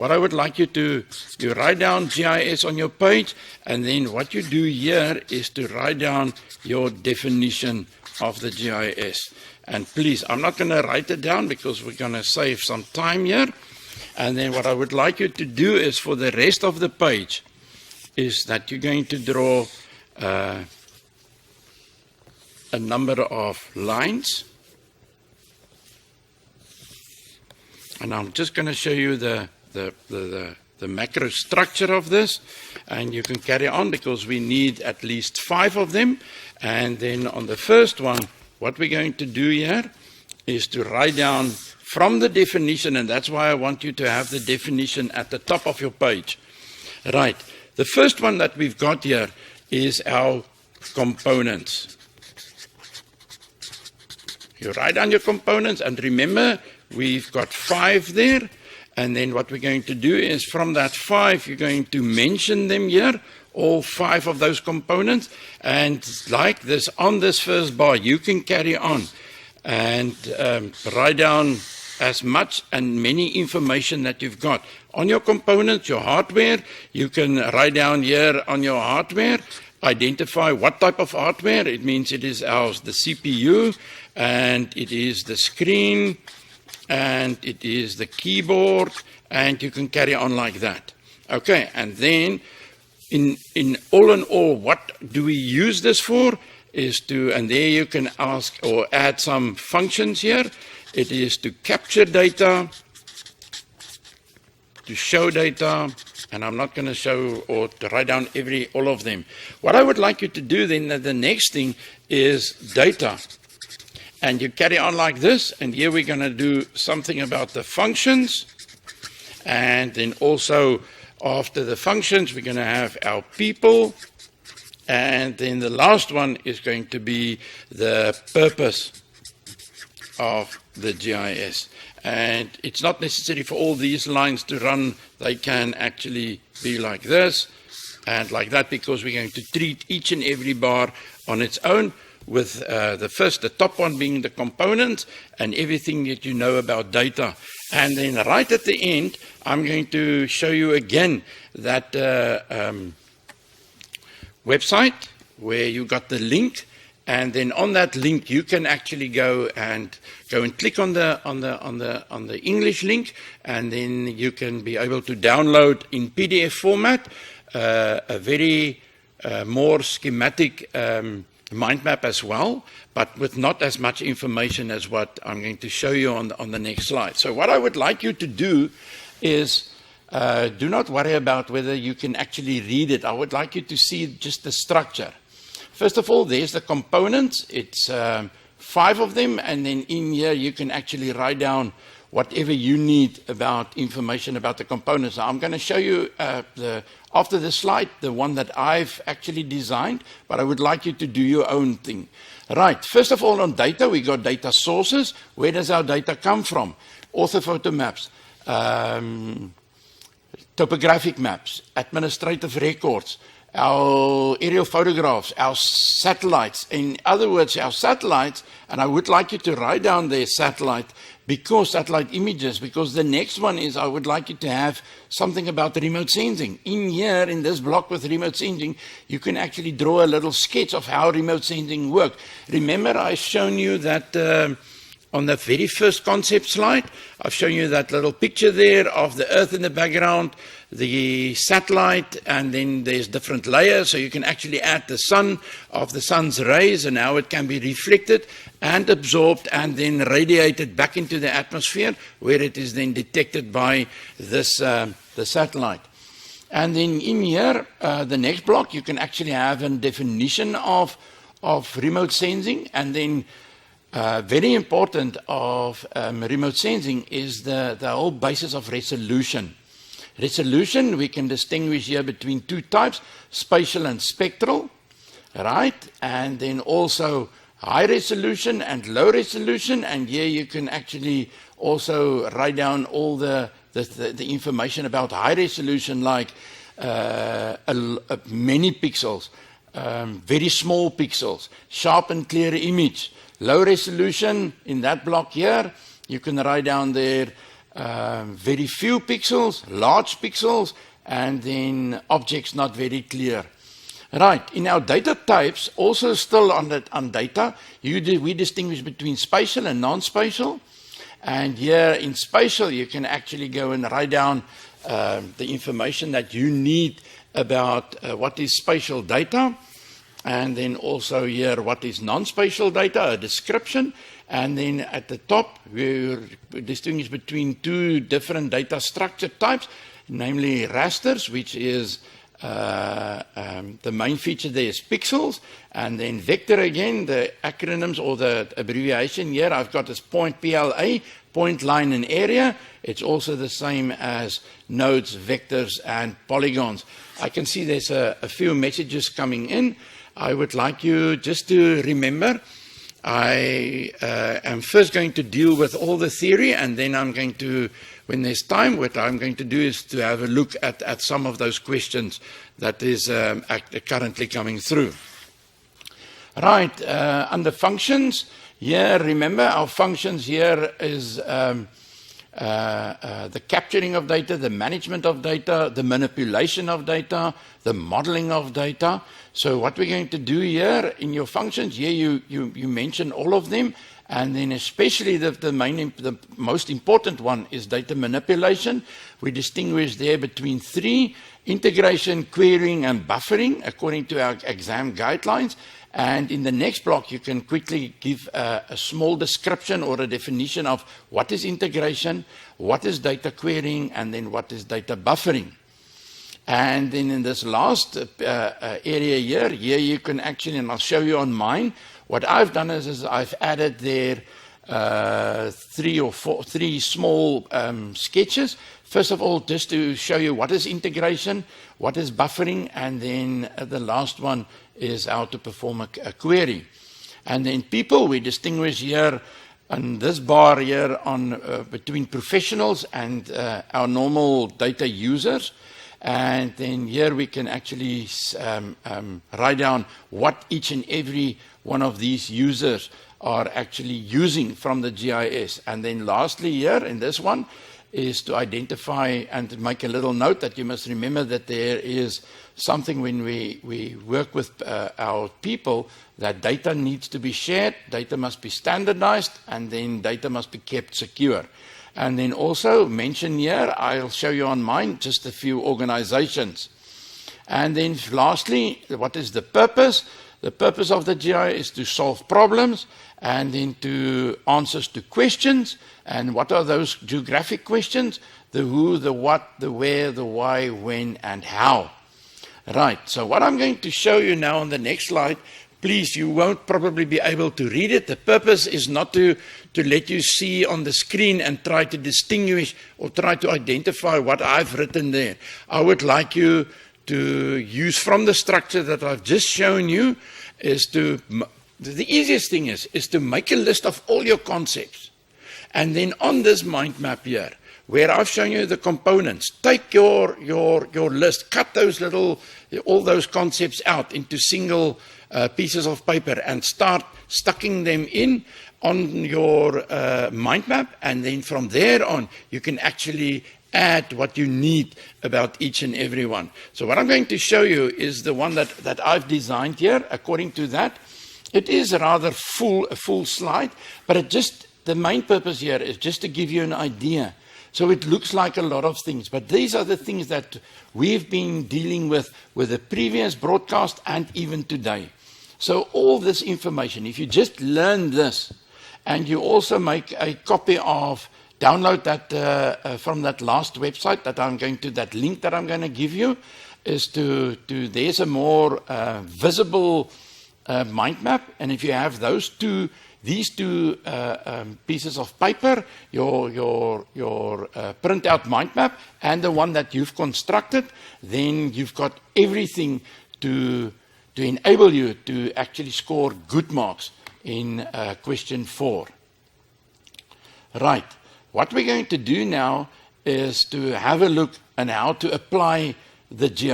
what I would like you to write down GIS on your page, and then what you do here is to write down your definition of the GIS. And please, I'm not going to write it down because we're going to save some time here. And then what I would like you to do is for the rest of the page is that you're going to draw a number of lines. And I'm just going to show you the macro structure of this, and you can carry on because we need at least 5 of them. And then on the first one, what we're going to do here is to write down from the definition, and that's why I want you to have the definition at the top of your page. Right, the first one that we've got here is our components. You write down your components, and remember, we've got 5 there. And then what we're going to do is from that 5, you're going to mention them here, all 5 of those components. And like this, on this first bar, you can carry on and write down as much and many information that you've got. On your components, your hardware, you can write down here on your hardware, identify what type of hardware. It means it is the CPU, and it is the screen, and it is the keyboard, and you can carry on like that. Okay, and then in all, what do we use this for? And there you can ask or add some functions here. It is to capture data, to show data, and I'm not going to show or to write down all of them. What I would like you to do then, the next thing is data. And you carry on like this, and here we're going to do something about the functions. And then also after the functions, we're going to have our people. And then the last one is going to be the purpose of the GIS. And it's not necessary for all these lines to run. They can actually be like this and like that, because we're going to treat each and every bar on its own, with the top one being the components and everything that you know about data. And then right at the end, I'm going to show you again that website where you got the link. And then on that link, you can actually go and click on the English link, and then you can be able to download in PDF format a very more schematic mind map as well, but with not as much information as what I'm going to show you on the next slide. So what I would like you to do is do not worry about whether you can actually read it. I would like you to see just the structure. First of all, there's the components. It's 5 of them, and then in here you can actually write down whatever you need about information about the components. Now, I'm going to show you after the slide, the one that I've actually designed, but I would like you to do your own thing. Right, first of all, on data, we got data sources. Where does our data come from? Orthophoto maps, topographic maps, administrative records, our aerial photographs, our satellites. In other words, our satellites, and I would like you to write down their satellite images, because the next one is I would like you to have something about remote sensing. In here, in this block with remote sensing, you can actually draw a little sketch of how remote sensing works. Remember, I've shown you that on the very first concept slide, I've shown you that little picture there of the Earth in the background, the satellite, and then there's different layers, so you can actually add the sun of the sun's rays and how it can be reflected and absorbed and then radiated back into the atmosphere, where it is then detected by this the satellite. And then in here, the next block, you can actually have a definition of remote sensing. And then very important of remote sensing is the whole basis of resolution. Resolution, we can distinguish here between 2 types, spatial and spectral, right? And then also high resolution and low resolution, and here you can actually also write down all the information about high resolution, like many pixels, very small pixels, sharp and clear image. Low resolution, in that block here, you can write down there very few pixels, large pixels, and then objects not very clear. Right, in our data types, also still on data, we distinguish between spatial and non-spatial. And here in spatial, you can actually go and write down the information that you need about what is spatial data. And then also here, what is non-spatial data, a description. And then at the top, we distinguish between two different data structure types, namely rasters, which is the main feature there is pixels, and then vector again, the acronyms or the abbreviation here I've got is point PLA, point, line, and area. It's also the same as nodes, vectors, and polygons. I can see there's a few messages coming in. I would like you just to remember, I am first going to deal with all the theory, and then I'm going to, when there's time, what I'm going to do is to have a look at some of those questions that is currently coming through. Right, under functions, here, remember our functions here is the capturing of data, the management of data, the manipulation of data, the modeling of data. So what we're going to do here in your functions, here you mention all of them, and then especially the most important one is data manipulation. We distinguish there between three: integration, querying, and buffering, according to our exam guidelines. And in the next block, you can quickly give a small description or a definition of what is integration, what is data querying, and then what is data buffering. And then in this last area here you can actually, and I'll show you on mine, what I've done is I've added there three small sketches. First of all, just to show you what is integration, what is buffering, and then the last one is how to perform a query. And then people, we distinguish here on this bar here on between professionals and our normal data users. And then here we can actually write down what each and every one of these users are actually using from the GIS. And then lastly here in this one is to identify and to make a little note that you must remember that there is something when we work with our people, that data needs to be shared, data must be standardized, and then data must be kept secure. And then also mention here, I'll show you on mine, just a few organizations. And then lastly, what is the purpose? The purpose of the GIS is to solve problems, and then to answers to questions. And what are those geographic questions? The who, the what, the where, the why, when, and how. Right, so what I'm going to show you now on the next slide, please, you won't probably be able to read it. The purpose is not to let you see on the screen and try to distinguish or try to identify what I've written there. I would like you to use from the structure that I've just shown you is to, the easiest thing is to make a list of all your concepts. And then on this mind map here, where I've shown you the components, take your list, cut those all those concepts out into single pieces of paper and start stucking them in on your mind map. And then from there on, you can actually add what you need about each and every one. So what I'm going to show you is the one that I've designed here. According to that, it is rather a full slide, but the main purpose here is just to give you an idea. So it looks like a lot of things, but these are the things that we've been dealing with the previous broadcast and even today. So all this information, if you just learn this, and you also make a copy of, download that from that last website that link that I'm going to give you, is there's a more visible mind map. And if you have these two pieces of paper, your printout mind map and the one that you've constructed, then you've got everything to enable you to actually score good marks in question 4. Right. What we're going to do now is to have a look at how to apply the GIS.